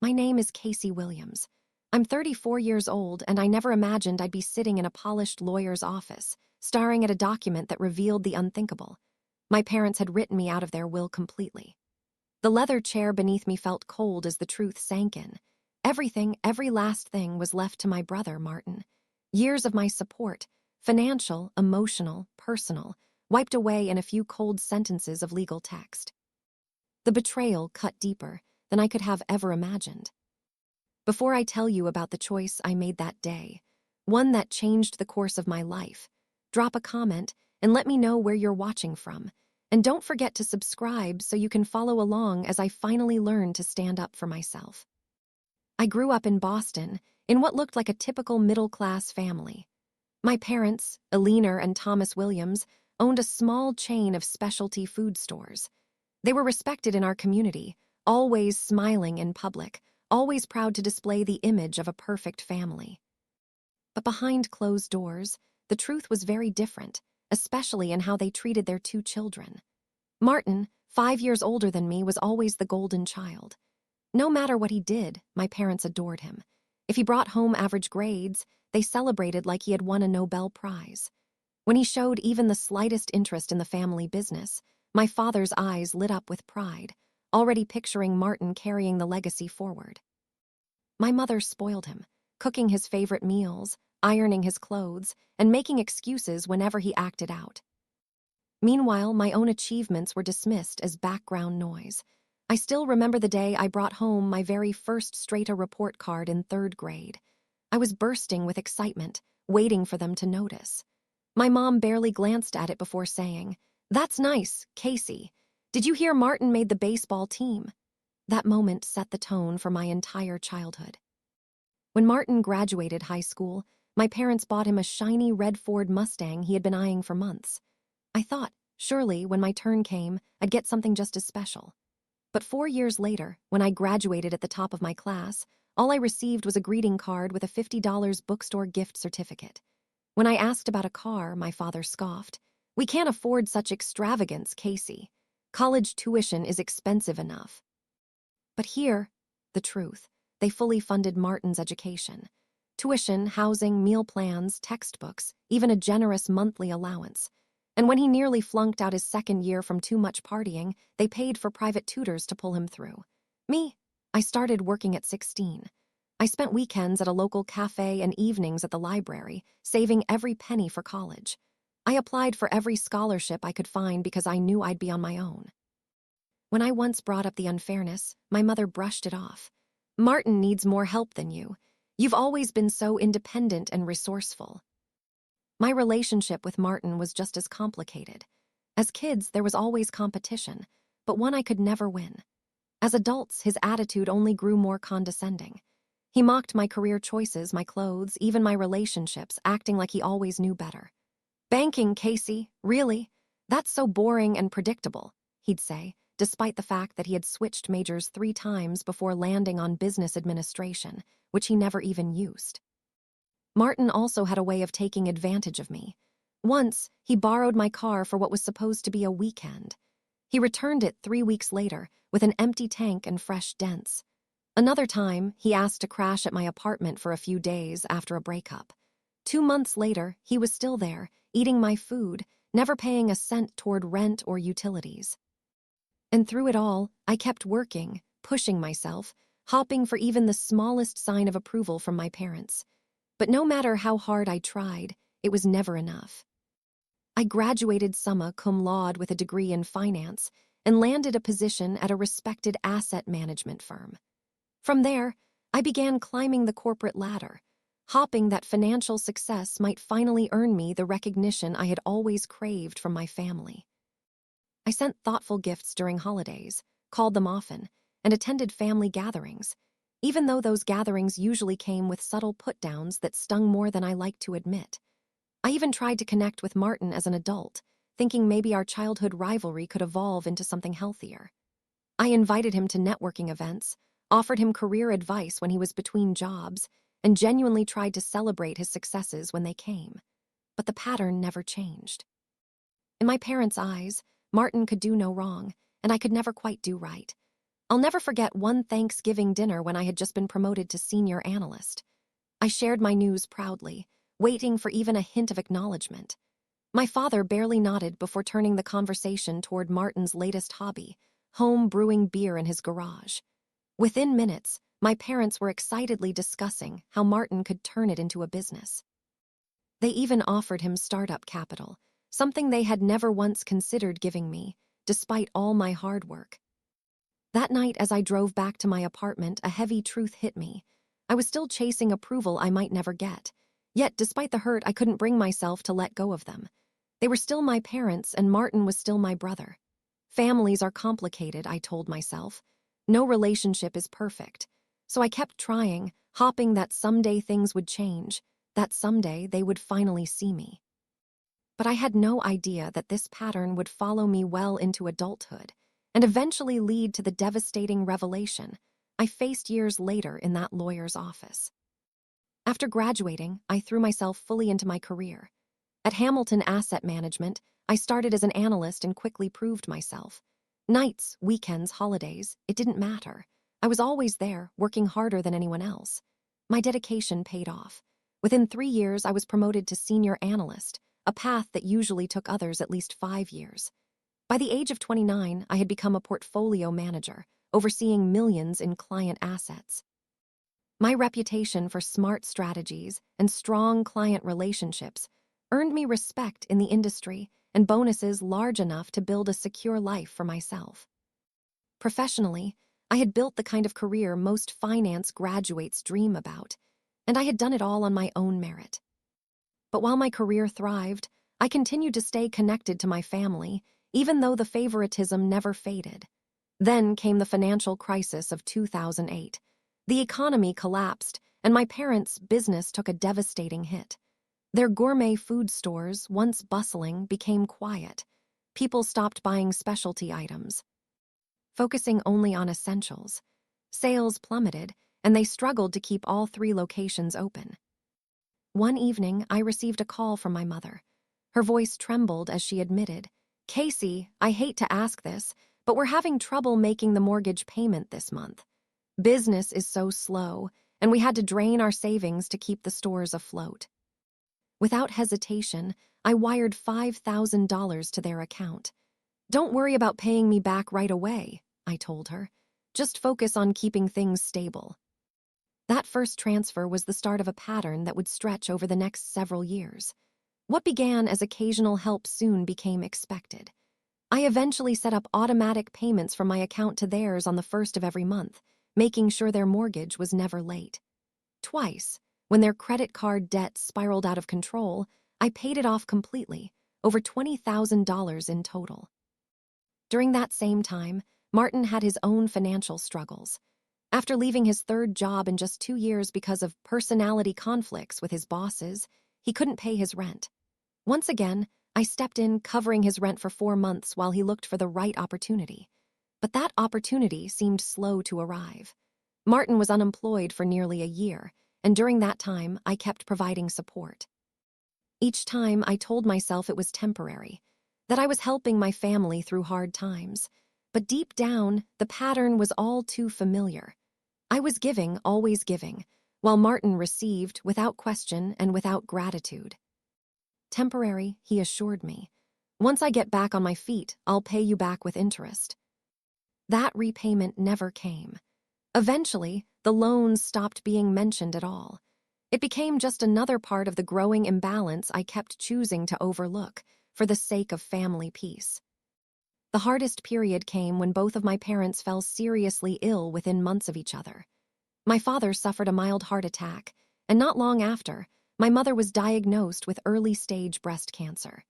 My name is Casey Williams. I'm 34 years old, and I never imagined I'd be sitting in a polished lawyer's office, staring at a document that revealed the unthinkable. My parents had written me out of their will completely. The leather chair beneath me felt cold as the truth sank in. Everything, every last thing, was left to my brother, Martin. Years of my support, financial, emotional, personal, wiped away in a few cold sentences of legal text. The betrayal cut deeper than I could have ever imagined. Before I tell you about the choice I made that day, one that changed the course of my life, drop a comment and let me know where you're watching from. And don't forget to subscribe so you can follow along as I finally learn to stand up for myself. I grew up in Boston, in what looked like a typical middle-class family. My parents, Eleanor and Thomas Williams, owned a small chain of specialty food stores. They were respected in our community, always smiling in public, always proud to display the image of a perfect family. But behind closed doors, the truth was very different, especially in how they treated their two children. Martin, 5 years older than me, was always the golden child. No matter what he did, my parents adored him. If he brought home average grades, they celebrated like he had won a Nobel Prize. When he showed even the slightest interest in the family business, my father's eyes lit up with pride, already picturing Martin carrying the legacy forward. My mother spoiled him, cooking his favorite meals, ironing his clothes, and making excuses whenever he acted out. Meanwhile, my own achievements were dismissed as background noise. I still remember the day I brought home my very first straight-A report card in 3rd grade. I was bursting with excitement, waiting for them to notice. My mom barely glanced at it before saying, "That's nice, Casey. Did you hear Martin made the baseball team?" That moment set the tone for my entire childhood. When Martin graduated high school, my parents bought him a shiny red Ford Mustang he had been eyeing for months. I thought, surely, when my turn came, I'd get something just as special. But 4 years later, when I graduated at the top of my class, all I received was a greeting card with a $50 bookstore gift certificate. When I asked about a car, my father scoffed. "We can't afford such extravagance, Casey. College tuition is expensive enough." But here, the truth, they fully funded Martin's education. Tuition, housing, meal plans, textbooks, even a generous monthly allowance. And when he nearly flunked out his 2nd year from too much partying, they paid for private tutors to pull him through. Me, I started working at 16. I spent weekends at a local cafe and evenings at the library, saving every penny for college. I applied for every scholarship I could find because I knew I'd be on my own. When I once brought up the unfairness, my mother brushed it off. "Martin needs more help than you. You've always been so independent and resourceful." My relationship with Martin was just as complicated. As kids, there was always competition, but one I could never win. As adults, his attitude only grew more condescending. He mocked my career choices, my clothes, even my relationships, acting like he always knew better. "Banking, Casey, really? That's so boring and predictable," he'd say, despite the fact that he had switched majors 3 times before landing on business administration, which he never even used. Martin also had a way of taking advantage of me. Once, he borrowed my car for what was supposed to be a weekend. He returned it 3 weeks later with an empty tank and fresh dents. Another time, he asked to crash at my apartment for a few days after a breakup. 2 months later, he was still there, eating my food, never paying a cent toward rent or utilities. And through it all, I kept working, pushing myself, hopping for even the smallest sign of approval from my parents. But no matter how hard I tried, it was never enough. I graduated summa cum laude with a degree in finance and landed a position at a respected asset management firm. From there, I began climbing the corporate ladder, hoping that financial success might finally earn me the recognition I had always craved from my family. I sent thoughtful gifts during holidays, called them often, and attended family gatherings, even though those gatherings usually came with subtle put-downs that stung more than I liked to admit. I even tried to connect with Martin as an adult, thinking maybe our childhood rivalry could evolve into something healthier. I invited him to networking events, offered him career advice when he was between jobs, and genuinely tried to celebrate his successes when they came. But the pattern never changed. In my parents' eyes, Martin could do no wrong, and I could never quite do right. I'll never forget one Thanksgiving dinner when I had just been promoted to senior analyst. I shared my news proudly, waiting for even a hint of acknowledgement. My father barely nodded before turning the conversation toward Martin's latest hobby, home brewing beer in his garage. Within minutes, my parents were excitedly discussing how Martin could turn it into a business. They even offered him startup capital, something they had never once considered giving me, despite all my hard work. That night, as I drove back to my apartment, a heavy truth hit me. I was still chasing approval I might never get. Yet, despite the hurt, I couldn't bring myself to let go of them. They were still my parents, and Martin was still my brother. Families are complicated, I told myself. No relationship is perfect. So I kept trying, hoping that someday things would change, that someday they would finally see me. But I had no idea that this pattern would follow me well into adulthood and eventually lead to the devastating revelation I faced years later in that lawyer's office. After graduating, I threw myself fully into my career. At Hamilton Asset Management, I started as an analyst and quickly proved myself. Nights, weekends, holidays, it didn't matter. I was always there, working harder than anyone else. My dedication paid off. Within 3 years, I was promoted to senior analyst, a path that usually took others at least 5 years. By the age of 29, I had become a portfolio manager, overseeing millions in client assets. My reputation for smart strategies and strong client relationships earned me respect in the industry and bonuses large enough to build a secure life for myself. Professionally, I had built the kind of career most finance graduates dream about, and I had done it all on my own merit. But while my career thrived, I continued to stay connected to my family, even though the favoritism never faded. Then came the financial crisis of 2008. The economy collapsed, and my parents' business took a devastating hit. Their gourmet food stores, once bustling, became quiet. People stopped buying specialty items, focusing only on essentials. Sales plummeted, and they struggled to keep all 3 locations open. One evening, I received a call from my mother. Her voice trembled as she admitted, "Casey, I hate to ask this, but we're having trouble making the mortgage payment this month. Business is so slow, and we had to drain our savings to keep the stores afloat." Without hesitation, I wired $5,000 to their account. "Don't worry about paying me back right away," I told her. "Just focus on keeping things stable." That first transfer was the start of a pattern that would stretch over the next several years. What began as occasional help soon became expected. I eventually set up automatic payments from my account to theirs on the 1st of every month, making sure their mortgage was never late. Twice, when their credit card debt spiraled out of control, I paid it off completely, over $20,000 in total. During that same time, Martin had his own financial struggles. After leaving his 3rd job in just 2 years because of personality conflicts with his bosses, he couldn't pay his rent. Once again, I stepped in, covering his rent for 4 months while he looked for the right opportunity. But that opportunity seemed slow to arrive. Martin was unemployed for nearly a year, and during that time, I kept providing support. Each time, I told myself it was temporary, that I was helping my family through hard times. But deep down, the pattern was all too familiar. I was giving, always giving, while Martin received without question and without gratitude. "Temporary," he assured me. "Once I get back on my feet, I'll pay you back with interest." That repayment never came. Eventually, the loans stopped being mentioned at all. It became just another part of the growing imbalance I kept choosing to overlook for the sake of family peace. The hardest period came when both of my parents fell seriously ill within months of each other. My father suffered a mild heart attack, and not long after, my mother was diagnosed with early-stage breast cancer.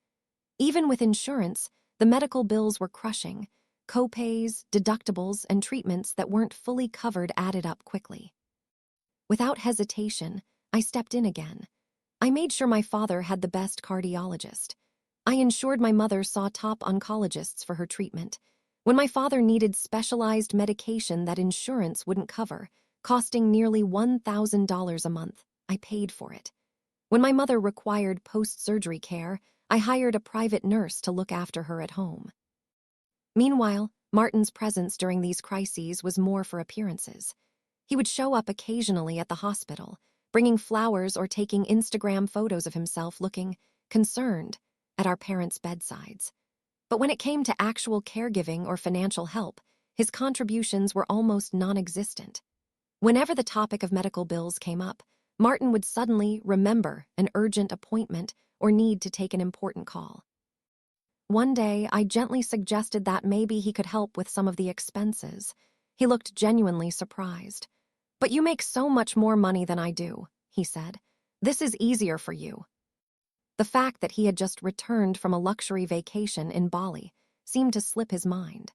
Even with insurance, the medical bills were crushing. Co-pays, deductibles, and treatments that weren't fully covered added up quickly. Without hesitation, I stepped in again. I made sure my father had the best cardiologist. I ensured my mother saw top oncologists for her treatment. When my father needed specialized medication that insurance wouldn't cover, costing nearly $1,000 a month, I paid for it. When my mother required post-surgery care, I hired a private nurse to look after her at home. Meanwhile, Martin's presence during these crises was more for appearances. He would show up occasionally at the hospital, bringing flowers or taking Instagram photos of himself looking concerned at our parents' bedsides. But when it came to actual caregiving or financial help, his contributions were almost non-existent. Whenever the topic of medical bills came up, Martin would suddenly remember an urgent appointment or need to take an important call. One day, I gently suggested that maybe he could help with some of the expenses. He looked genuinely surprised. "But you make so much more money than I do," he said. "This is easier for you." The fact that he had just returned from a luxury vacation in Bali seemed to slip his mind.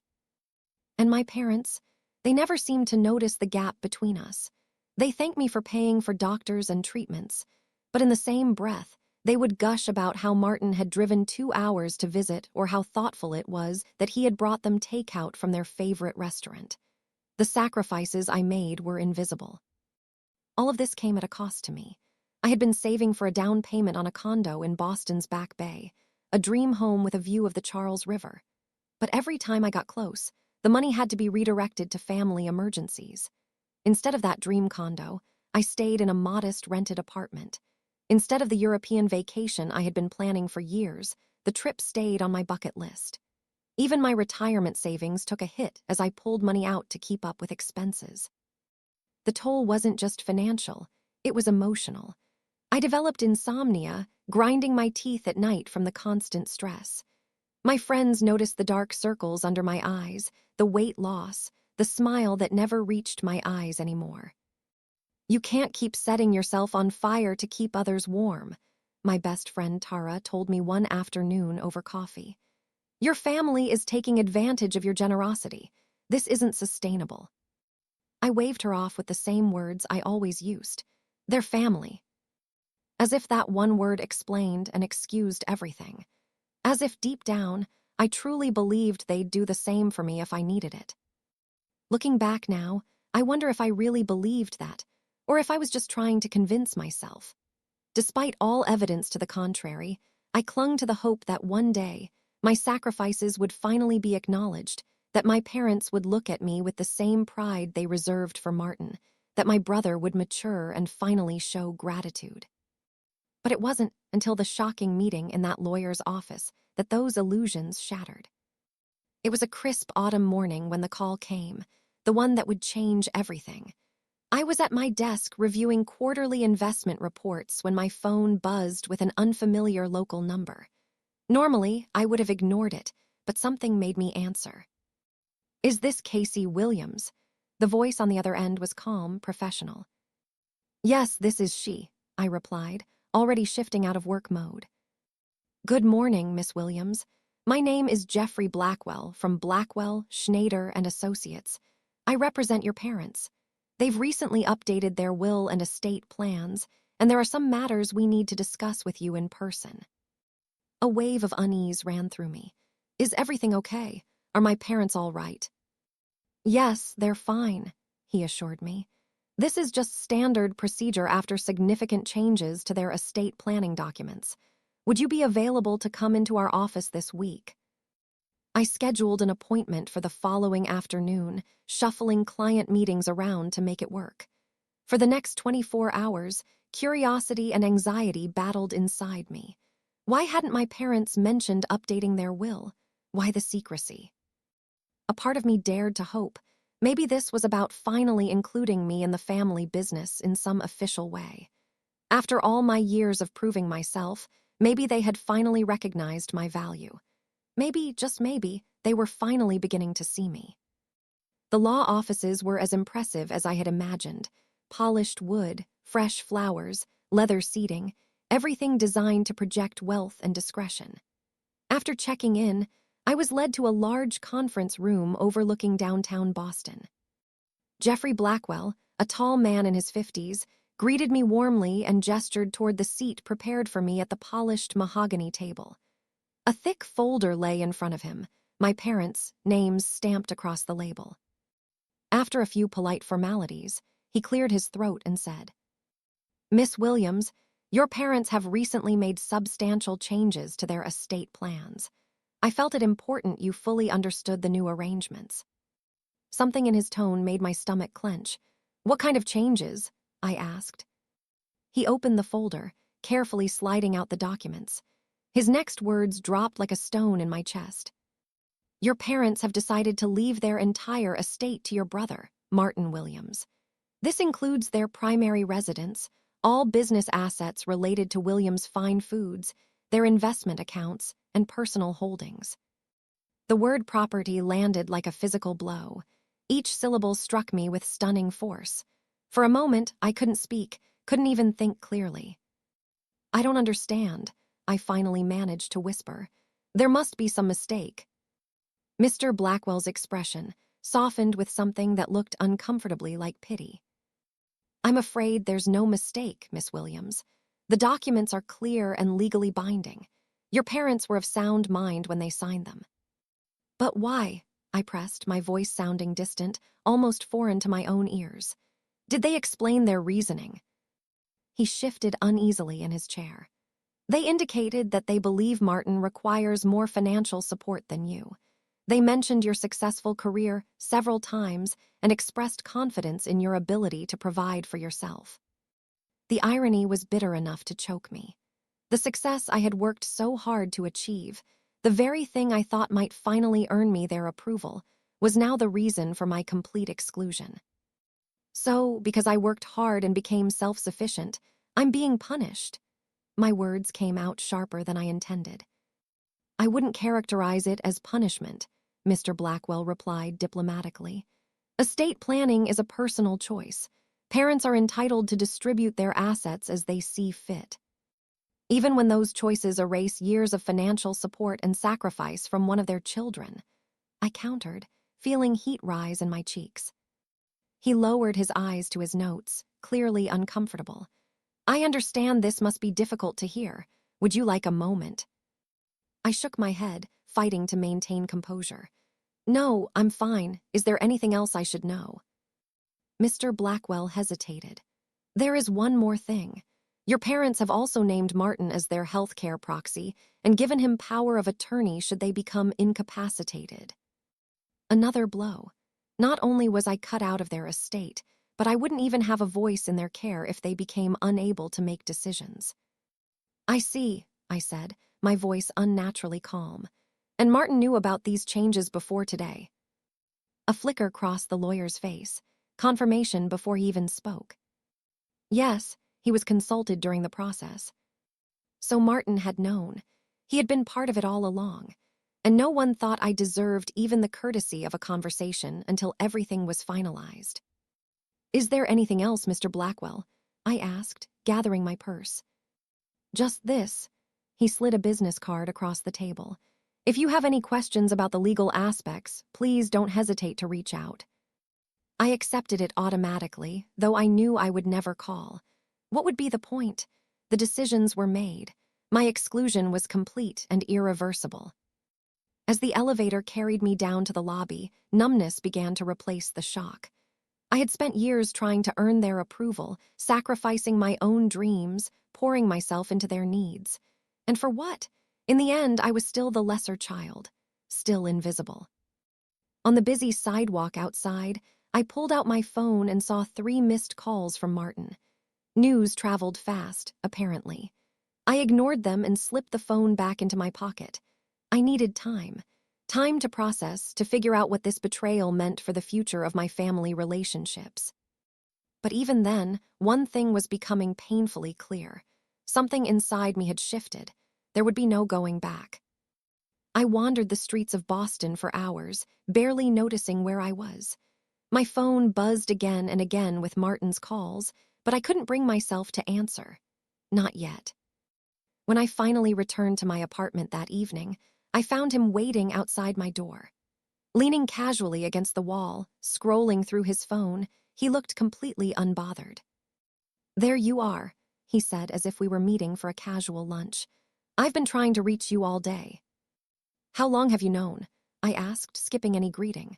And my parents, they never seemed to notice the gap between us. They thanked me for paying for doctors and treatments, but in the same breath, they would gush about how Martin had driven 2 hours to visit or how thoughtful it was that he had brought them takeout from their favorite restaurant. The sacrifices I made were invisible. All of this came at a cost to me. I had been saving for a down payment on a condo in Boston's Back Bay, a dream home with a view of the Charles River. But every time I got close, the money had to be redirected to family emergencies. Instead of that dream condo, I stayed in a modest rented apartment. Instead of the European vacation I had been planning for years, the trip stayed on my bucket list. Even my retirement savings took a hit as I pulled money out to keep up with expenses. The toll wasn't just financial, it was emotional. I developed insomnia, grinding my teeth at night from the constant stress. My friends noticed the dark circles under my eyes, the weight loss, the smile that never reached my eyes anymore. "You can't keep setting yourself on fire to keep others warm," my best friend Tara told me one afternoon over coffee. "Your family is taking advantage of your generosity. This isn't sustainable." I waved her off with the same words I always used. "They're family." As if that one word explained and excused everything. As if deep down, I truly believed they'd do the same for me if I needed it. Looking back now, I wonder if I really believed that, or if I was just trying to convince myself. Despite all evidence to the contrary, I clung to the hope that one day, my sacrifices would finally be acknowledged, that my parents would look at me with the same pride they reserved for Martin, that my brother would mature and finally show gratitude. But it wasn't until the shocking meeting in that lawyer's office that those illusions shattered. It was a crisp autumn morning when the call came, the one that would change everything. I was at my desk reviewing quarterly investment reports when my phone buzzed with an unfamiliar local number. Normally, I would have ignored it, but something made me answer. "Is this Casey Williams?" The voice on the other end was calm, professional. "Yes, this is she," I replied, already shifting out of work mode. "Good morning, Miss Williams. My name is Jeffrey Blackwell from Blackwell, Schneider and Associates. I represent your parents. They've recently updated their will and estate plans, and there are some matters we need to discuss with you in person." A wave of unease ran through me. Is everything okay? Are my parents all right? "Yes, they're fine," he assured me. "This is just standard procedure after significant changes to their estate planning documents. Would you be available to come into our office this week?" I scheduled an appointment for the following afternoon, shuffling client meetings around to make it work. For the next 24 hours, curiosity and anxiety battled inside me. Why hadn't my parents mentioned updating their will? Why the secrecy? A part of me dared to hope. Maybe this was about finally including me in the family business in some official way. After all my years of proving myself, maybe they had finally recognized my value. Maybe, just maybe, they were finally beginning to see me. The law offices were as impressive as I had imagined. Polished wood, fresh flowers, leather seating, everything designed to project wealth and discretion. After checking in, I was led to a large conference room overlooking downtown Boston. Jeffrey Blackwell, a tall man in his 50s, greeted me warmly and gestured toward the seat prepared for me at the polished mahogany table. A thick folder lay in front of him, my parents' names stamped across the label. After a few polite formalities, he cleared his throat and said, "Miss Williams, your parents have recently made substantial changes to their estate plans. I felt it important you fully understood the new arrangements. Something in his tone made my stomach clench. What kind of changes? I asked. He opened the folder, carefully sliding out the documents. His next words dropped like a stone in my chest. Your parents have decided to leave their entire estate to your brother, Martin Williams. This includes their primary residence, all business assets related to Williams' Fine Foods, their investment accounts, and personal holdings. The word property landed like a physical blow. Each syllable struck me with stunning force. For a moment, I couldn't speak, couldn't even think clearly. I don't understand, I finally managed to whisper. There must be some mistake. Mr. Blackwell's expression softened with something that looked uncomfortably like pity. I'm afraid there's no mistake, Miss Williams. The documents are clear and legally binding. Your parents were of sound mind when they signed them. But why? I pressed, my voice sounding distant, almost foreign to my own ears. Did they explain their reasoning? He shifted uneasily in his chair. They indicated that they believe Martin requires more financial support than you. They mentioned your successful career several times and expressed confidence in your ability to provide for yourself. The irony was bitter enough to choke me. The success I had worked so hard to achieve, the very thing I thought might finally earn me their approval, was now the reason for my complete exclusion. So, because I worked hard and became self-sufficient, I'm being punished. My words came out sharper than I intended. I wouldn't characterize it as punishment, Mr. Blackwell replied diplomatically. Estate planning is a personal choice. Parents are entitled to distribute their assets as they see fit. Even when those choices erase years of financial support and sacrifice from one of their children, I countered, feeling heat rise in my cheeks. He lowered his eyes to his notes, clearly uncomfortable. I understand this must be difficult to hear. Would you like a moment? I shook my head, fighting to maintain composure. No, I'm fine. Is there anything else I should know? Mr. Blackwell hesitated. There is one more thing. Your parents have also named Martin as their healthcare proxy and given him power of attorney should they become incapacitated. Another blow. Not only was I cut out of their estate, but I wouldn't even have a voice in their care if they became unable to make decisions. I see, I said, my voice unnaturally calm. And Martin knew about these changes before today. A flicker crossed the lawyer's face, confirmation before he even spoke. Yes, he was consulted during the process. So Martin had known. He had been part of it all along. And no one thought I deserved even the courtesy of a conversation until everything was finalized. Is there anything else, Mr. Blackwell? I asked, gathering my purse. Just this. He slid a business card across the table. If you have any questions about the legal aspects, please don't hesitate to reach out. I accepted it automatically, though I knew I would never call. What would be the point? The decisions were made. My exclusion was complete and irreversible. As the elevator carried me down to the lobby, numbness began to replace the shock. I had spent years trying to earn their approval, sacrificing my own dreams, pouring myself into their needs. And for what? In the end, I was still the lesser child, still invisible. On the busy sidewalk outside, I pulled out my phone and saw 3 missed calls from Martin. News traveled fast, apparently. I ignored them and slipped the phone back into my pocket. I needed time. Time to process, to figure out what this betrayal meant for the future of my family relationships. But even then, one thing was becoming painfully clear. Something inside me had shifted. There would be no going back. I wandered the streets of Boston for hours, barely noticing where I was. My phone buzzed again and again with Martin's calls, but I couldn't bring myself to answer. Not yet. When I finally returned to my apartment that evening, I found him waiting outside my door. Leaning casually against the wall, scrolling through his phone, he looked completely unbothered. There you are, he said as if we were meeting for a casual lunch. I've been trying to reach you all day. How long have you known? I asked, skipping any greeting.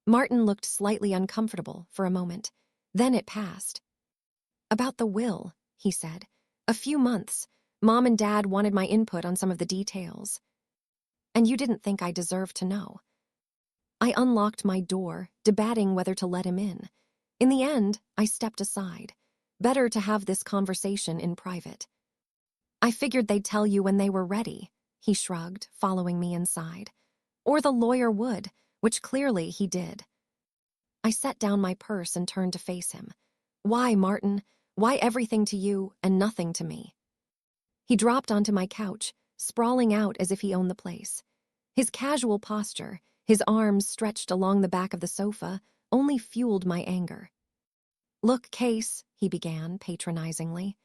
Martin looked slightly uncomfortable for a moment. Then it passed. About the will, he said. A few months. Mom and Dad wanted my input on some of the details. And you didn't think I deserved to know. I unlocked my door, debating whether to let him in. In the end, I stepped aside. Better to have this conversation in private. I figured they'd tell you when they were ready, he shrugged, following me inside. Or the lawyer would, which clearly he did. I set down my purse and turned to face him. Why, Martin? Why everything to you and nothing to me? He dropped onto my couch, sprawling out as if he owned the place. His casual posture, his arms stretched along the back of the sofa, only fueled my anger. Look, Case, he began patronizingly.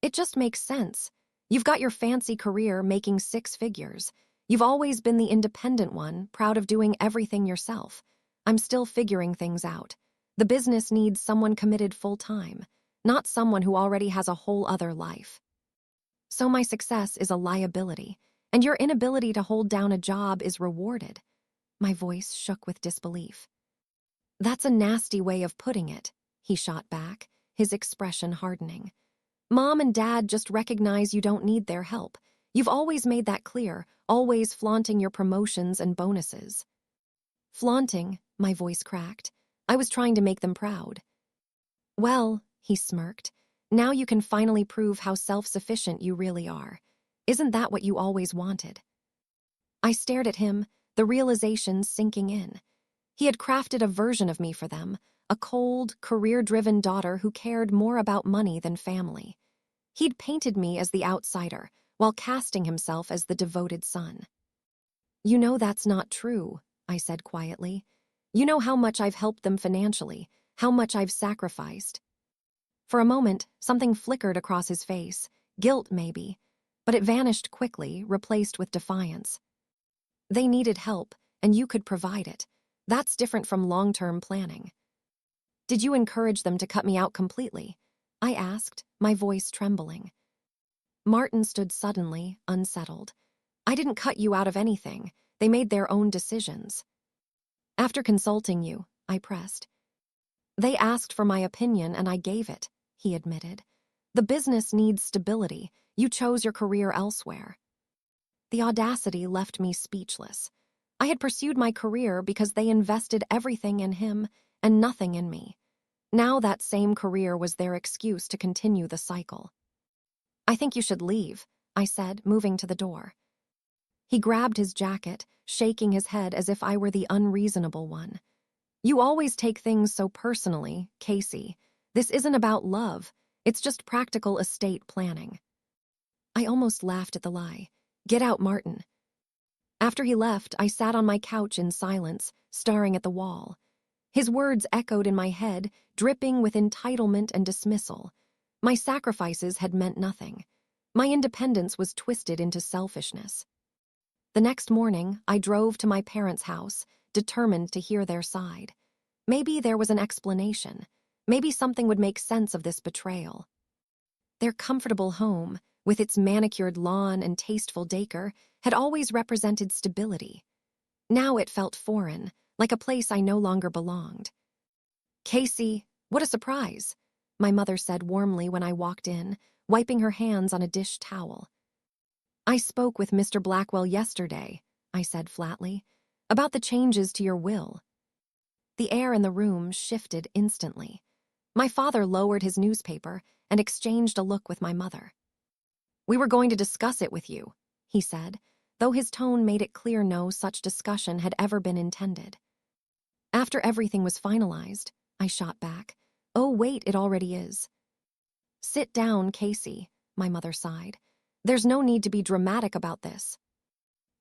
It just makes sense. You've got your fancy career making 6 figures. You've always been the independent one, proud of doing everything yourself. I'm still figuring things out. The business needs someone committed full-time, not someone who already has a whole other life. So my success is a liability, and your inability to hold down a job is rewarded. My voice shook with disbelief. That's a nasty way of putting it, he shot back, his expression hardening. Mom and Dad just recognize you don't need their help. You've always made that clear, always flaunting your promotions and bonuses. Flaunting, my voice cracked. I was trying to make them proud. Well, he smirked, now you can finally prove how self-sufficient you really are. Isn't that what you always wanted? I stared at him, the realization sinking in. He had crafted a version of me for them, a cold, career-driven daughter who cared more about money than family. He'd painted me as the outsider, while casting himself as the devoted son. You know that's not true, I said quietly. You know how much I've helped them financially, how much I've sacrificed. For a moment, something flickered across his face, guilt maybe, but it vanished quickly, replaced with defiance. They needed help, and you could provide it. That's different from long-term planning. Did you encourage them to cut me out completely? I asked, my voice trembling. Martin stood suddenly, unsettled. I didn't cut you out of anything. They made their own decisions. After consulting you, I pressed. They asked for my opinion and I gave it, he admitted. The business needs stability. You chose your career elsewhere. The audacity left me speechless. I had pursued my career because they invested everything in him and nothing in me. Now that same career was their excuse to continue the cycle. I think you should leave, I said, moving to the door. He grabbed his jacket, shaking his head as if I were the unreasonable one. You always take things so personally, Casey. This isn't about love. It's just practical estate planning. I almost laughed at the lie. Get out, Martin. After he left, I sat on my couch in silence, staring at the wall. His words echoed in my head, dripping with entitlement and dismissal. My sacrifices had meant nothing. My independence was twisted into selfishness. The next morning, I drove to my parents' house, determined to hear their side. Maybe there was an explanation. Maybe something would make sense of this betrayal. Their comfortable home, with its manicured lawn and tasteful decor, had always represented stability. Now it felt foreign, like a place I no longer belonged. Casey, what a surprise, my mother said warmly when I walked in, wiping her hands on a dish towel. I spoke with Mr. Blackwell yesterday, I said flatly, about the changes to your will. The air in the room shifted instantly. My father lowered his newspaper and exchanged a look with my mother. We were going to discuss it with you, he said, though his tone made it clear no such discussion had ever been intended. After everything was finalized, I shot back. Oh, wait, it already is. Sit down, Casey, my mother sighed. There's no need to be dramatic about this.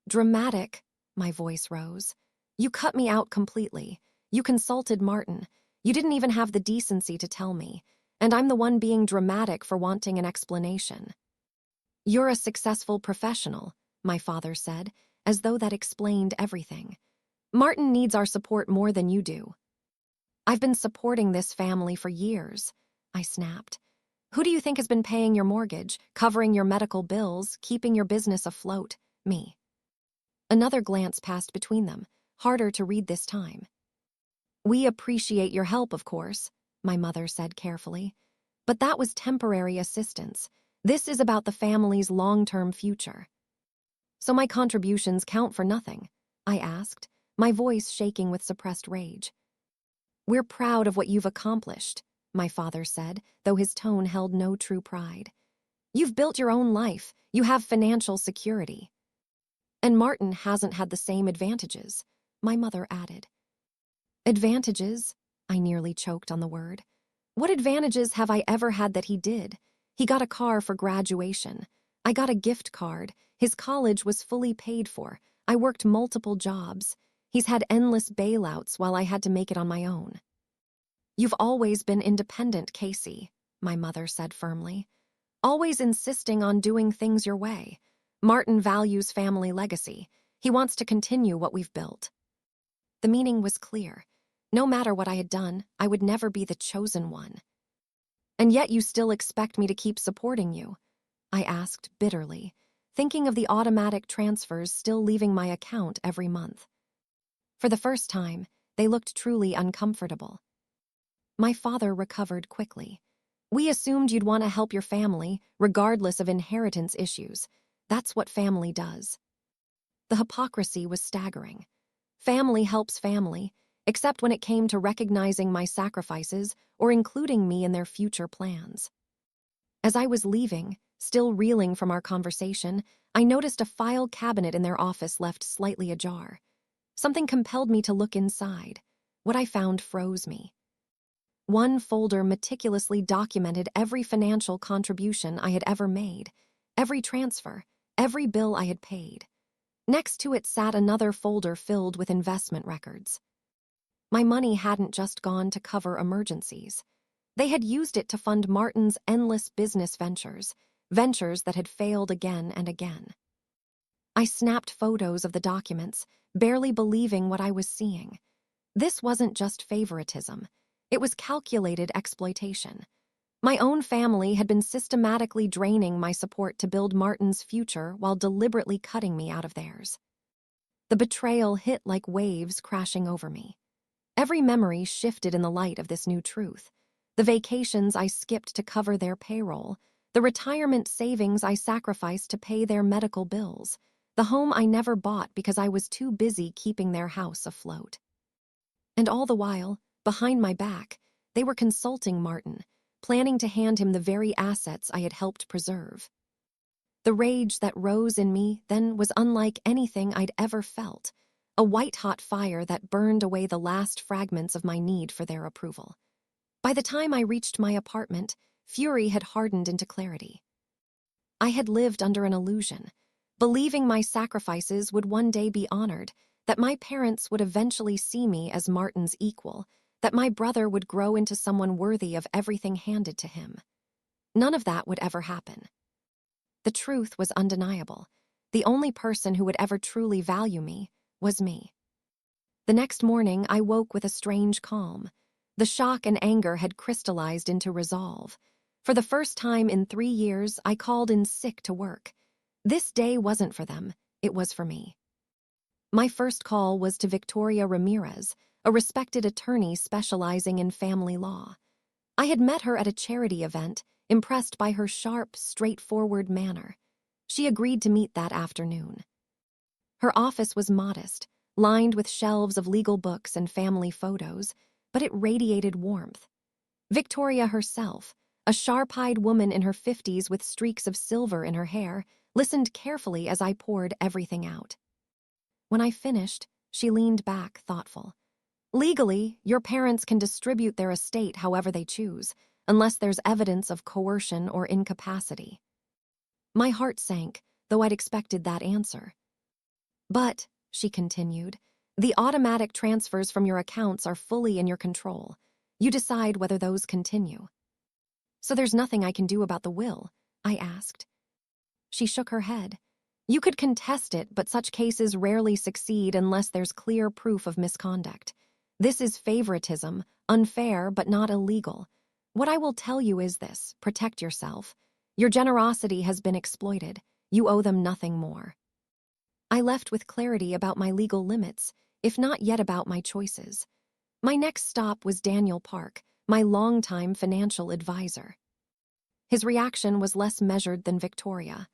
Dramatic, my voice rose. You cut me out completely. You consulted Martin. You didn't even have the decency to tell me, and I'm the one being dramatic for wanting an explanation. You're a successful professional, my father said, as though that explained everything. Martin needs our support more than you do. I've been supporting this family for years, I snapped. Who do you think has been paying your mortgage, covering your medical bills, keeping your business afloat? Me. Another glance passed between them, harder to read this time. We appreciate your help, of course, my mother said carefully. But that was temporary assistance. This is about the family's long-term future. So my contributions count for nothing? I asked, my voice shaking with suppressed rage. We're proud of what you've accomplished, my father said, though his tone held no true pride. You've built your own life. You have financial security. And Martin hasn't had the same advantages, my mother added. Advantages? I nearly choked on the word. What advantages have I ever had that he did? He got a car for graduation. I got a gift card. His college was fully paid for. I worked multiple jobs. He's had endless bailouts while I had to make it on my own. You've always been independent, Casey, my mother said firmly. Always insisting on doing things your way. Martin values family legacy. He wants to continue what we've built. The meaning was clear. No matter what I had done, I would never be the chosen one. And yet you still expect me to keep supporting you? I asked bitterly, thinking of the automatic transfers still leaving my account every month. For the first time, they looked truly uncomfortable. My father recovered quickly. We assumed you'd want to help your family, regardless of inheritance issues. That's what family does. The hypocrisy was staggering. Family helps family, except when it came to recognizing my sacrifices or including me in their future plans. As I was leaving, still reeling from our conversation, I noticed a file cabinet in their office left slightly ajar. Something compelled me to look inside. What I found froze me. One folder meticulously documented every financial contribution I had ever made, every transfer, every bill I had paid. Next to it sat another folder filled with investment records. My money hadn't just gone to cover emergencies. They had used it to fund Martin's endless business ventures, ventures that had failed again and again. I snapped photos of the documents, barely believing what I was seeing. This wasn't just favoritism. It was calculated exploitation. My own family had been systematically draining my support to build Martin's future while deliberately cutting me out of theirs. The betrayal hit like waves crashing over me. Every memory shifted in the light of this new truth. The vacations I skipped to cover their payroll, the retirement savings I sacrificed to pay their medical bills, the home I never bought because I was too busy keeping their house afloat. And all the while, behind my back, they were consulting Martin, planning to hand him the very assets I had helped preserve. The rage that rose in me then was unlike anything I'd ever felt, a white-hot fire that burned away the last fragments of my need for their approval. By the time I reached my apartment, fury had hardened into clarity. I had lived under an illusion, believing my sacrifices would one day be honored, that my parents would eventually see me as Martin's equal, that my brother would grow into someone worthy of everything handed to him. None of that would ever happen. The truth was undeniable. The only person who would ever truly value me was me. The next morning, I woke with a strange calm. The shock and anger had crystallized into resolve. For the first time in 3 years, I called in sick to work. This day wasn't for them, it was for me. My first call was to Victoria Ramirez, a respected attorney specializing in family law. I had met her at a charity event, impressed by her sharp, straightforward manner. She agreed to meet that afternoon. Her office was modest, lined with shelves of legal books and family photos, but it radiated warmth. Victoria herself, a sharp-eyed woman in her 50s with streaks of silver in her hair, listened carefully as I poured everything out. When I finished, she leaned back, thoughtful. Legally, your parents can distribute their estate however they choose, unless there's evidence of coercion or incapacity. My heart sank, though I'd expected that answer. But, she continued, the automatic transfers from your accounts are fully in your control. You decide whether those continue. So there's nothing I can do about the will? I asked. She shook her head. You could contest it, but such cases rarely succeed unless there's clear proof of misconduct. This is favoritism, unfair but not illegal. What I will tell you is this: protect yourself. Your generosity has been exploited. You owe them nothing more. I left with clarity about my legal limits, if not yet about my choices. My next stop was Daniel Park, my longtime financial advisor. His reaction was less measured than Victoria.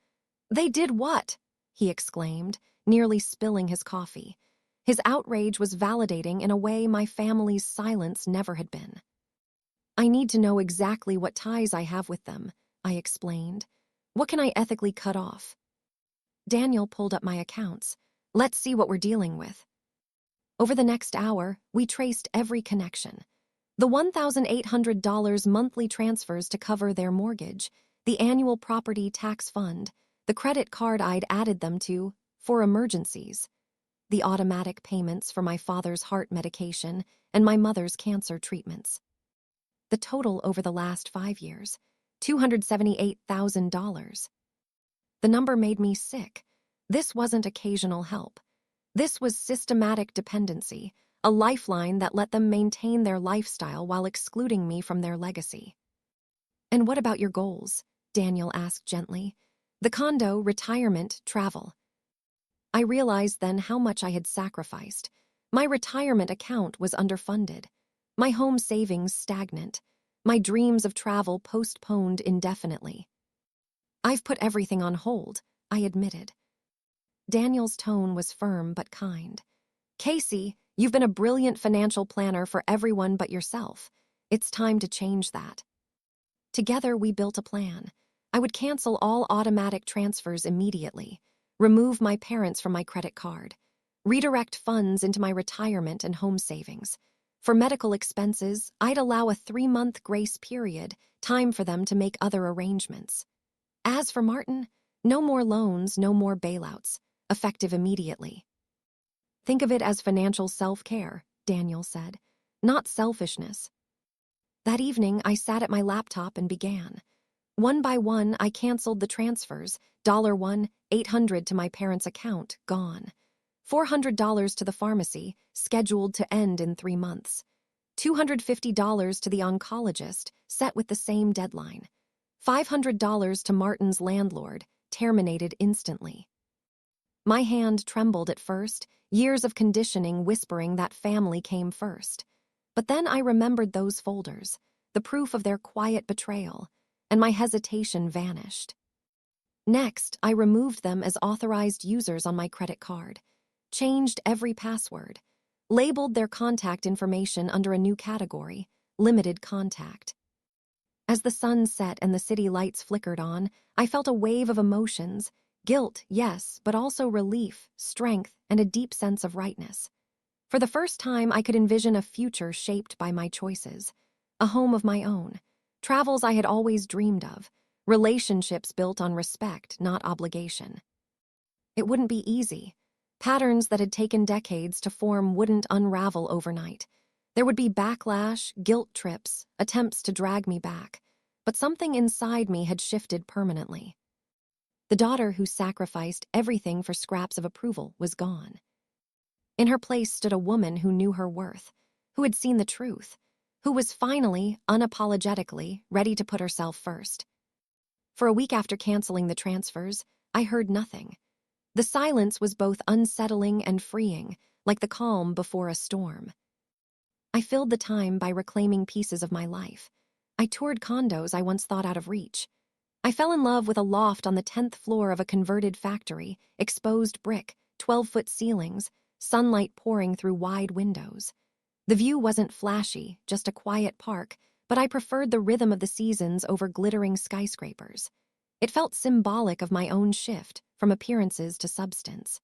They did what? he exclaimed, nearly spilling his coffee. His outrage was validating in a way my family's silence never had been. I need to know exactly what ties I have with them, I explained. What can I ethically cut off? Daniel pulled up my accounts. Let's see what we're dealing with. Over the next hour, we traced every connection. The $1,800 monthly transfers to cover their mortgage, the annual property tax fund, the credit card I'd added them to for emergencies, the automatic payments for my father's heart medication and my mother's cancer treatments. The total over the last 5 years, $278,000. The number made me sick. This wasn't occasional help. This was systematic dependency, a lifeline that let them maintain their lifestyle while excluding me from their legacy. And what about your goals? Daniel asked gently. The condo, retirement, travel. I realized then how much I had sacrificed. My retirement account was underfunded. My home savings stagnant. My dreams of travel postponed indefinitely. I've put everything on hold, I admitted. Daniel's tone was firm but kind. Casey, you've been a brilliant financial planner for everyone but yourself. It's time to change that. Together, we built a plan. I would cancel all automatic transfers immediately, remove my parents from my credit card, redirect funds into my retirement and home savings. For medical expenses, I'd allow a 3-month grace period, time for them to make other arrangements. As for Martin, no more loans, no more bailouts, effective immediately. Think of it as financial self-care, Daniel said, not selfishness. That evening, I sat at my laptop and began. One by one, I canceled the transfers. $1, $800 to my parents' account, gone. $400 to the pharmacy, scheduled to end in 3 months. $250 to the oncologist, set with the same deadline. $500 to Martin's landlord, terminated instantly. My hand trembled at first, years of conditioning whispering that family came first. But then I remembered those folders, the proof of their quiet betrayal, and my hesitation vanished. Next, I removed them as authorized users on my credit card, changed every password, labeled their contact information under a new category, limited contact. As the sun set and the city lights flickered on, I felt a wave of emotions, guilt, yes, but also relief, strength, and a deep sense of rightness. For the first time, I could envision a future shaped by my choices, a home of my own, travels I had always dreamed of, relationships built on respect, not obligation. It wouldn't be easy. Patterns that had taken decades to form wouldn't unravel overnight. There would be backlash, guilt trips, attempts to drag me back, but something inside me had shifted permanently. The daughter who sacrificed everything for scraps of approval was gone. In her place stood a woman who knew her worth, who had seen the truth, who was finally, unapologetically, ready to put herself first. For a week after canceling the transfers, I heard nothing. The silence was both unsettling and freeing, like the calm before a storm. I filled the time by reclaiming pieces of my life. I toured condos I once thought out of reach. I fell in love with a loft on the 10th floor of a converted factory, exposed brick, 12-foot ceilings, sunlight pouring through wide windows. The view wasn't flashy, just a quiet park, but I preferred the rhythm of the seasons over glittering skyscrapers. It felt symbolic of my own shift, from appearances to substance.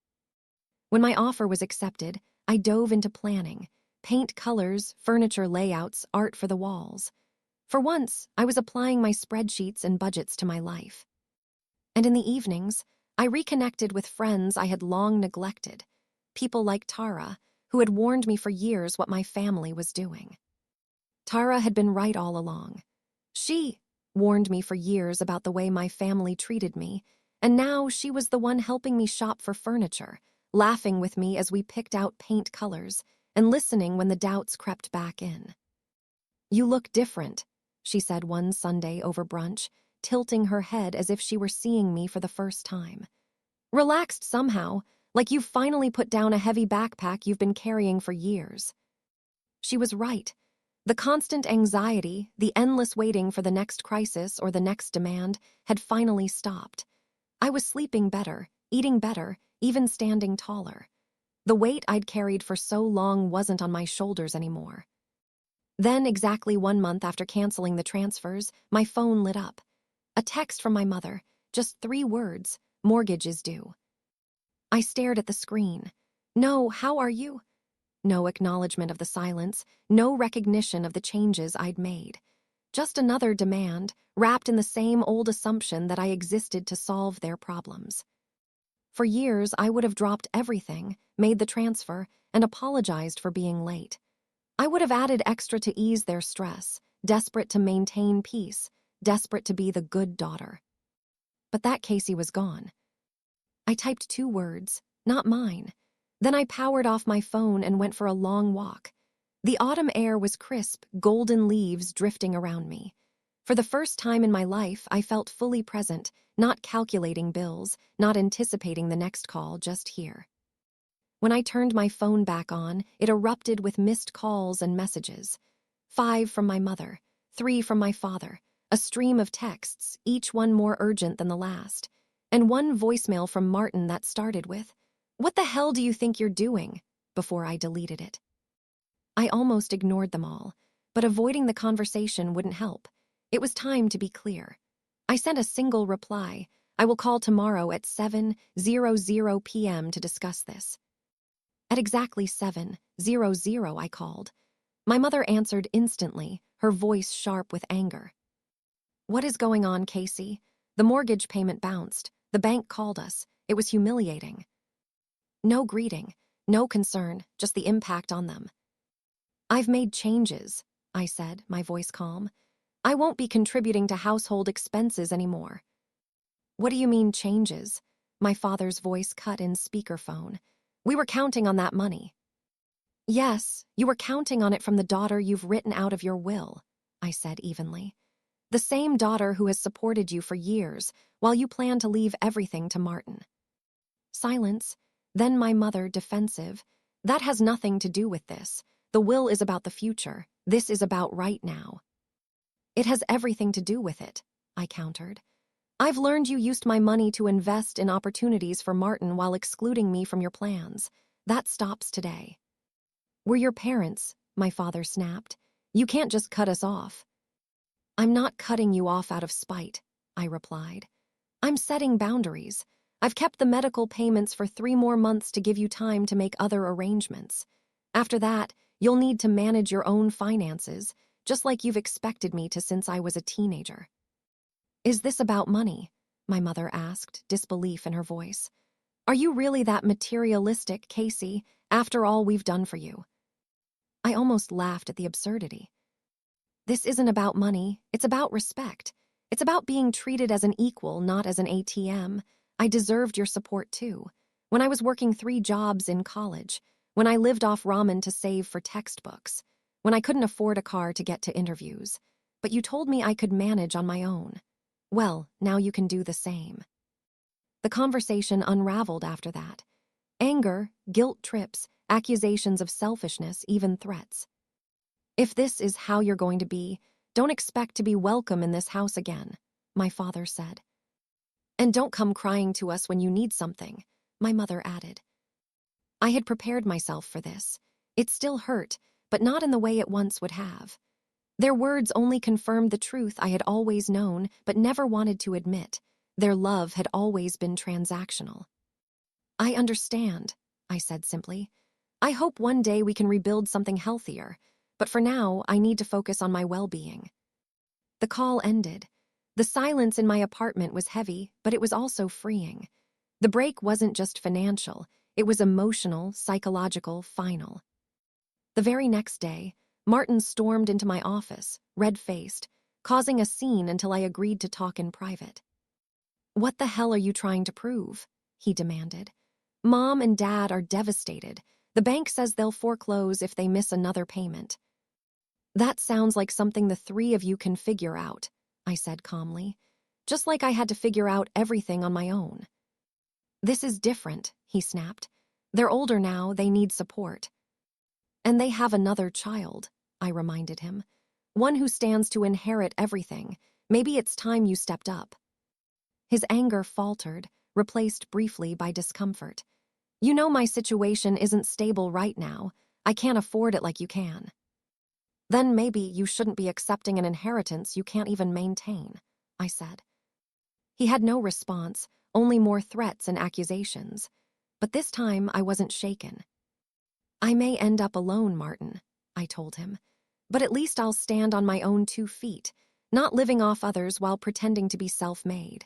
When my offer was accepted, I dove into planning, paint colors, furniture layouts, art for the walls. For once, I was applying my spreadsheets and budgets to my life. And in the evenings, I reconnected with friends I had long neglected, people like Tara, who had warned me for years what my family was doing. Tara had been right all along. She warned me for years about the way my family treated me, and now she was the one helping me shop for furniture, laughing with me as we picked out paint colors, and listening when the doubts crept back in. "You look different," she said one Sunday over brunch, tilting her head as if she were seeing me for the first time. "Relaxed somehow, like you've finally put down a heavy backpack you've been carrying for years." She was right. The constant anxiety, the endless waiting for the next crisis or the next demand, had finally stopped. I was sleeping better, eating better, even standing taller. The weight I'd carried for so long wasn't on my shoulders anymore. Then, exactly 1 month after canceling the transfers, my phone lit up. A text from my mother, just 3 words, "Mortgage is due." I stared at the screen. "No, how are you?" No acknowledgement of the silence, no recognition of the changes I'd made. Just another demand, wrapped in the same old assumption that I existed to solve their problems. For years, I would have dropped everything, made the transfer, and apologized for being late. I would have added extra to ease their stress, desperate to maintain peace, desperate to be the good daughter. But that Casey was gone. I typed 2 words, "Not mine." Then I powered off my phone and went for a long walk. The autumn air was crisp, golden leaves drifting around me. For the first time in my life, I felt fully present, not calculating bills, not anticipating the next call, just here. When I turned my phone back on, it erupted with missed calls and messages. 5 from my mother, 3 from my father, a stream of texts, each one more urgent than the last, and one voicemail from Martin that started with, "What the hell do you think you're doing?" before I deleted it. I almost ignored them all, but avoiding the conversation wouldn't help. It was time to be clear. I sent a single reply, "I will call tomorrow at 7:00 p.m. to discuss this." At exactly 7:00, I called. My mother answered instantly, her voice sharp with anger. "What is going on, Casey? The mortgage payment bounced. The bank called us. It was humiliating." No greeting, no concern, just the impact on them. "I've made changes," I said, my voice calm. "I won't be contributing to household expenses anymore." "What do you mean, changes?" My father's voice cut in speakerphone. "We were counting on that money." "Yes, you were counting on it from the daughter you've written out of your will," I said evenly. "The same daughter who has supported you for years, while you plan to leave everything to Martin." Silence. Then my mother, defensive. "That has nothing to do with this. The will is about the future. This is about right now." "It has everything to do with it," I countered. "I've learned you used my money to invest in opportunities for Martin while excluding me from your plans. That stops today." "We're your parents," my father snapped. "You can't just cut us off." "I'm not cutting you off out of spite," I replied. "I'm setting boundaries. I've kept the medical payments for 3 more months to give you time to make other arrangements. After that, you'll need to manage your own finances, just like you've expected me to since I was a teenager." "Is this about money?" my mother asked, disbelief in her voice. "Are you really that materialistic, Casey, after all we've done for you?" I almost laughed at the absurdity. "This isn't about money, it's about respect. It's about being treated as an equal, not as an ATM. I deserved your support too. When I was working 3 jobs in college, when I lived off ramen to save for textbooks, when I couldn't afford a car to get to interviews. But you told me I could manage on my own. Well, now you can do the same." The conversation unraveled after that. Anger, guilt trips, accusations of selfishness, even threats. "If this is how you're going to be, don't expect to be welcome in this house again," my father said. "And don't come crying to us when you need something," my mother added. I had prepared myself for this. It still hurt, but not in the way it once would have. Their words only confirmed the truth I had always known but never wanted to admit. Their love had always been transactional. "I understand," I said simply. "I hope one day we can rebuild something healthier, but for now I need to focus on my well-being." The call ended. The silence in my apartment was heavy, but it was also freeing. The break wasn't just financial, it was emotional, psychological, final. The very next day, Martin stormed into my office, red-faced, causing a scene until I agreed to talk in private. "What the hell are you trying to prove?" he demanded. "Mom and Dad are devastated. The bank says they'll foreclose if they miss another payment." "That sounds like something the 3 of you can figure out," I said calmly. "Just like I had to figure out everything on my own." "This is different," he snapped. "They're older now, they need support." "And they have another child," I reminded him. "One who stands to inherit everything. Maybe it's time you stepped up." His anger faltered, replaced briefly by discomfort. You know my situation isn't stable right now. I can't afford it like you can. Then maybe you shouldn't be accepting an inheritance you can't even maintain, I said. He had no response, only more threats and accusations. But this time I wasn't shaken. I may end up alone, Martin, I told him. But at least I'll stand on my own 2 feet, not living off others while pretending to be self-made.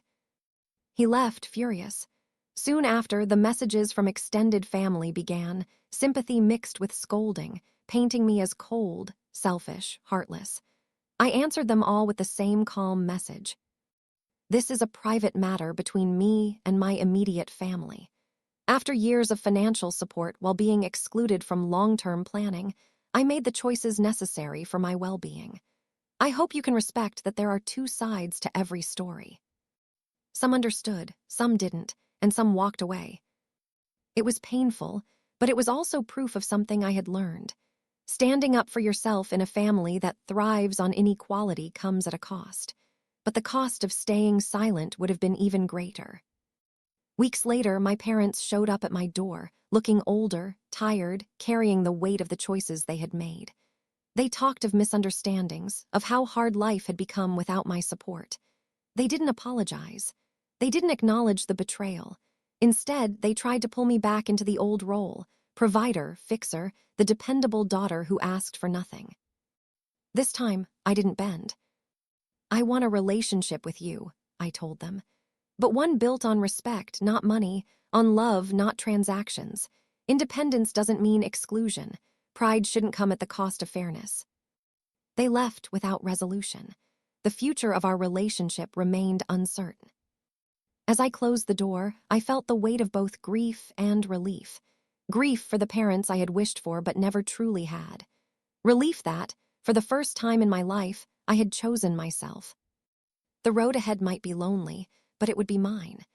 He left, furious. Soon after, the messages from extended family began, sympathy mixed with scolding, painting me as cold, selfish, heartless. I answered them all with the same calm message. This is a private matter between me and my immediate family. After years of financial support while being excluded from long-term planning, I made the choices necessary for my well-being. I hope you can respect that there are 2 sides to every story. Some understood, some didn't, and some walked away. It was painful, but it was also proof of something I had learned. Standing up for yourself in a family that thrives on inequality comes at a cost. But the cost of staying silent would have been even greater. Weeks later, my parents showed up at my door, looking older, tired, carrying the weight of the choices they had made. They talked of misunderstandings, of how hard life had become without my support. They didn't apologize. They didn't acknowledge the betrayal. Instead, they tried to pull me back into the old role, provider, fixer, the dependable daughter who asked for nothing. This time, I didn't bend. I want a relationship with you, I told them. But one built on respect, not money, on love, not transactions. Independence doesn't mean exclusion. Pride shouldn't come at the cost of fairness. They left without resolution. The future of our relationship remained uncertain. As I closed the door, I felt the weight of both grief and relief. Grief for the parents I had wished for but never truly had. Relief that, for the first time in my life, I had chosen myself. The road ahead might be lonely, but it would be mine.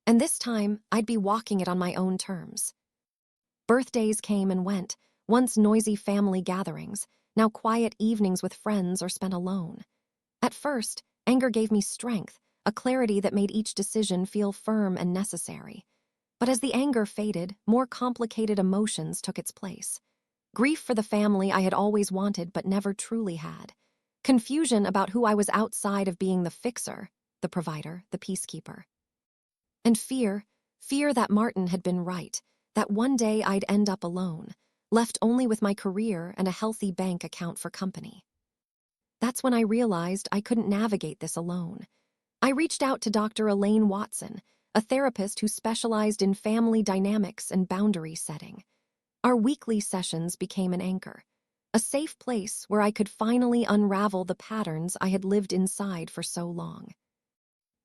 And this time, I'd be walking it on my own terms. Birthdays came and went, once noisy family gatherings, now quiet evenings with friends or spent alone. At first, anger gave me strength, a clarity that made each decision feel firm and necessary. But as the anger faded, more complicated emotions took its place. Grief for the family I had always wanted but never truly had. Confusion about who I was outside of being the fixer, the provider, the peacekeeper. And fear that Martin had been right, that one day I'd end up alone, left only with my career and a healthy bank account for company. That's when I realized I couldn't navigate this alone. I reached out to Dr. Elaine Watson, a therapist who specialized in family dynamics and boundary setting. Our weekly sessions became an anchor, a safe place where I could finally unravel the patterns I had lived inside for so long.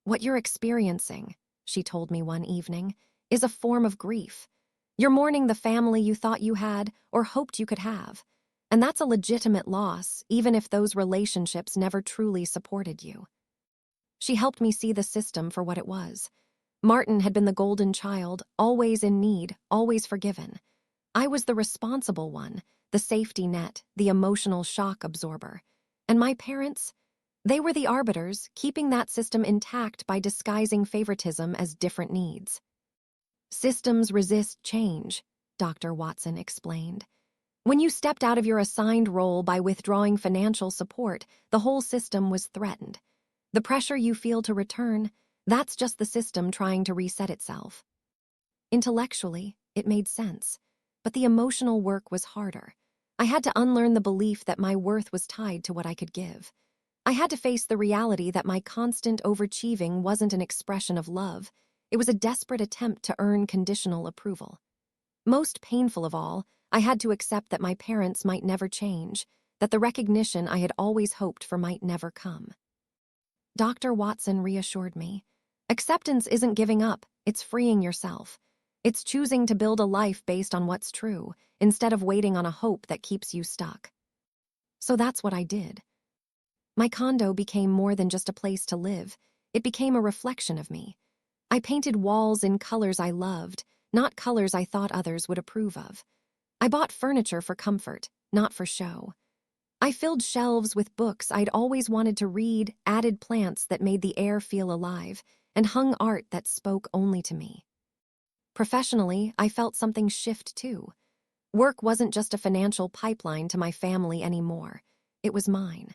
What you're experiencing, she told me one evening, is a form of grief. You're mourning the family you thought you had or hoped you could have. And that's a legitimate loss, even if those relationships never truly supported you. She helped me see the system for what it was. Martin had been the golden child, always in need, always forgiven. I was the responsible one, the safety net, the emotional shock absorber. And my parents? They were the arbiters, keeping that system intact by disguising favoritism as different needs. Systems resist change, Dr. Watson explained. When you stepped out of your assigned role by withdrawing financial support, the whole system was threatened. The pressure you feel to return, that's just the system trying to reset itself. Intellectually, it made sense, but the emotional work was harder. I had to unlearn the belief that my worth was tied to what I could give. I had to face the reality that my constant overachieving wasn't an expression of love. It was a desperate attempt to earn conditional approval. Most painful of all, I had to accept that my parents might never change, that the recognition I had always hoped for might never come. Dr. Watson reassured me. Acceptance isn't giving up, it's freeing yourself. It's choosing to build a life based on what's true, instead of waiting on a hope that keeps you stuck. So that's what I did. My condo became more than just a place to live. It became a reflection of me. I painted walls in colors I loved, not colors I thought others would approve of. I bought furniture for comfort, not for show. I filled shelves with books I'd always wanted to read, added plants that made the air feel alive, and hung art that spoke only to me. Professionally, I felt something shift too. Work wasn't just a financial pipeline to my family anymore. It was mine.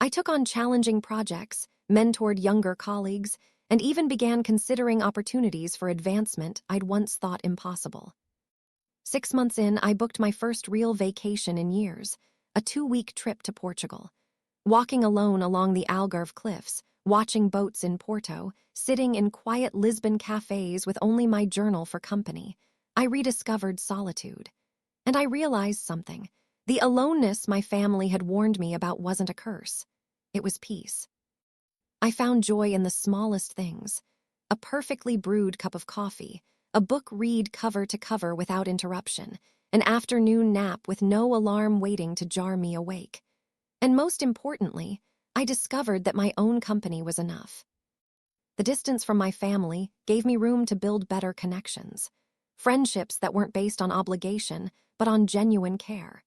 I took on challenging projects, mentored younger colleagues, and even began considering opportunities for advancement I'd once thought impossible. 6 months in, I booked my first real vacation in years, a 2-week trip to Portugal. Walking alone along the Algarve cliffs, watching boats in Porto, sitting in quiet Lisbon cafes with only my journal for company, I rediscovered solitude. And I realized something. The aloneness my family had warned me about wasn't a curse. It was peace. I found joy in the smallest things. A perfectly brewed cup of coffee, a book read cover to cover without interruption, an afternoon nap with no alarm waiting to jar me awake. And most importantly, I discovered that my own company was enough. The distance from my family gave me room to build better connections. Friendships that weren't based on obligation, but on genuine care.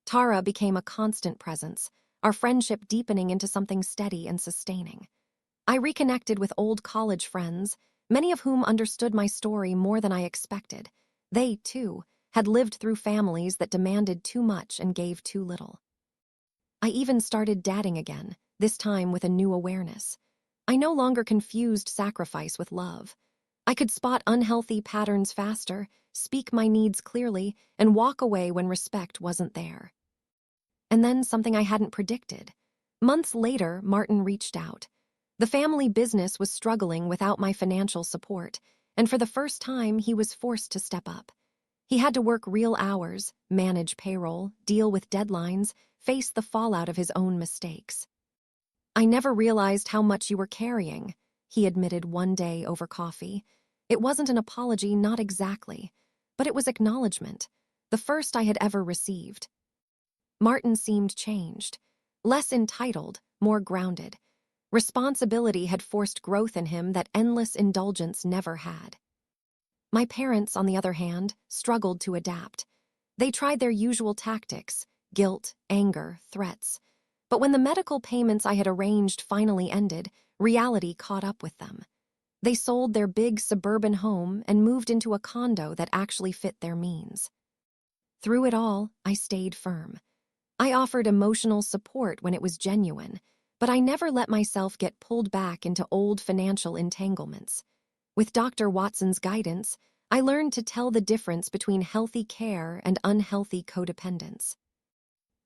Tara became a constant presence, our friendship deepening into something steady and sustaining. I reconnected with old college friends, many of whom understood my story more than I expected. They, too, had lived through families that demanded too much and gave too little. I even started dating again, this time with a new awareness. I no longer confused sacrifice with love. I could spot unhealthy patterns faster, speak my needs clearly, and walk away when respect wasn't there. And then something I hadn't predicted. Months later, Martin reached out. The family business was struggling without my financial support, and for the first time, he was forced to step up. He had to work real hours, manage payroll, deal with deadlines, face the fallout of his own mistakes. "I never realized how much you were carrying," he admitted one day over coffee. It wasn't an apology, not exactly, but it was acknowledgement, the first I had ever received. Martin seemed changed, less entitled, more grounded. Responsibility had forced growth in him that endless indulgence never had. My parents, on the other hand, struggled to adapt. They tried their usual tactics: guilt, anger, threats. But when the medical payments I had arranged finally ended, reality caught up with them. They sold their big suburban home and moved into a condo that actually fit their means. Through it all, I stayed firm. I offered emotional support when it was genuine, but I never let myself get pulled back into old financial entanglements. With Dr. Watson's guidance, I learned to tell the difference between healthy care and unhealthy codependence.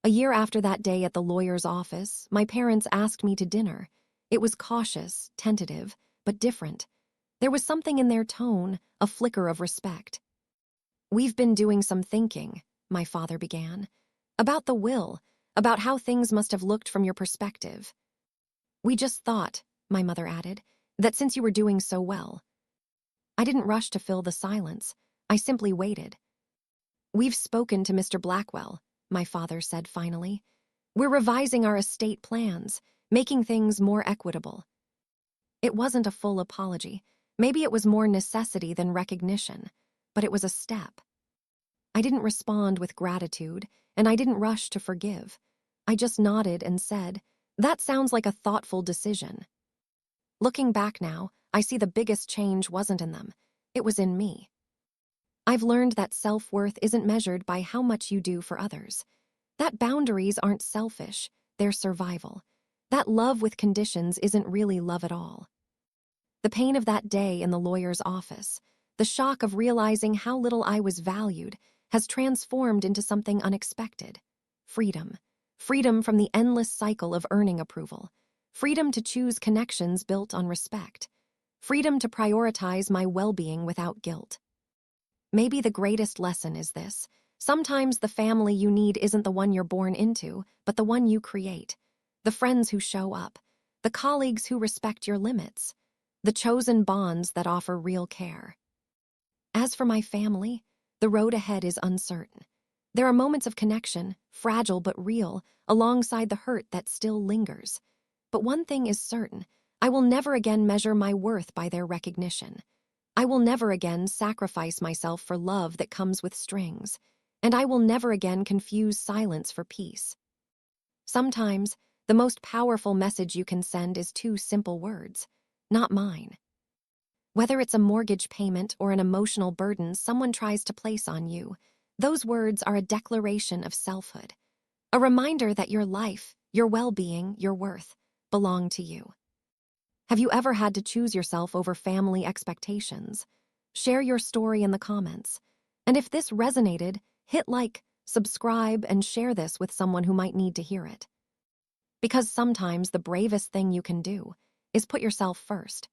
A year after that day at the lawyer's office, my parents asked me to dinner. It was cautious, tentative, but different. There was something in their tone, a flicker of respect. "We've been doing some thinking," my father began, "about the will, about how things must have looked from your perspective. We just thought," my mother added, "that since you were doing so well." I didn't rush to fill the silence. I simply waited. "We've spoken to Mr. Blackwell," my father said finally. "We're revising our estate plans, making things more equitable." It wasn't a full apology. Maybe it was more necessity than recognition, but it was a step. I didn't respond with gratitude, and I didn't rush to forgive. I just nodded and said, "That sounds like a thoughtful decision." Looking back now, I see the biggest change wasn't in them. It was in me. I've learned that self-worth isn't measured by how much you do for others. That boundaries aren't selfish, they're survival. That love with conditions isn't really love at all. The pain of that day in the lawyer's office, the shock of realizing how little I was valued, has transformed into something unexpected. Freedom. Freedom from the endless cycle of earning approval. Freedom to choose connections built on respect. Freedom to prioritize my well-being without guilt. Maybe the greatest lesson is this: sometimes the family you need isn't the one you're born into, but the one you create. The friends who show up. The colleagues who respect your limits. The chosen bonds that offer real care. As for my family, the road ahead is uncertain. There are moments of connection, fragile but real, alongside the hurt that still lingers. But one thing is certain: I will never again measure my worth by their recognition. I will never again sacrifice myself for love that comes with strings. And I will never again confuse silence for peace. Sometimes, the most powerful message you can send is two simple words: "Not mine." Whether it's a mortgage payment or an emotional burden someone tries to place on you, those words are a declaration of selfhood, a reminder that your life, your well-being, your worth belong to you. Have you ever had to choose yourself over family expectations? Share your story in the comments. And if this resonated, hit like, subscribe, and share this with someone who might need to hear it. Because sometimes the bravest thing you can do is put yourself first.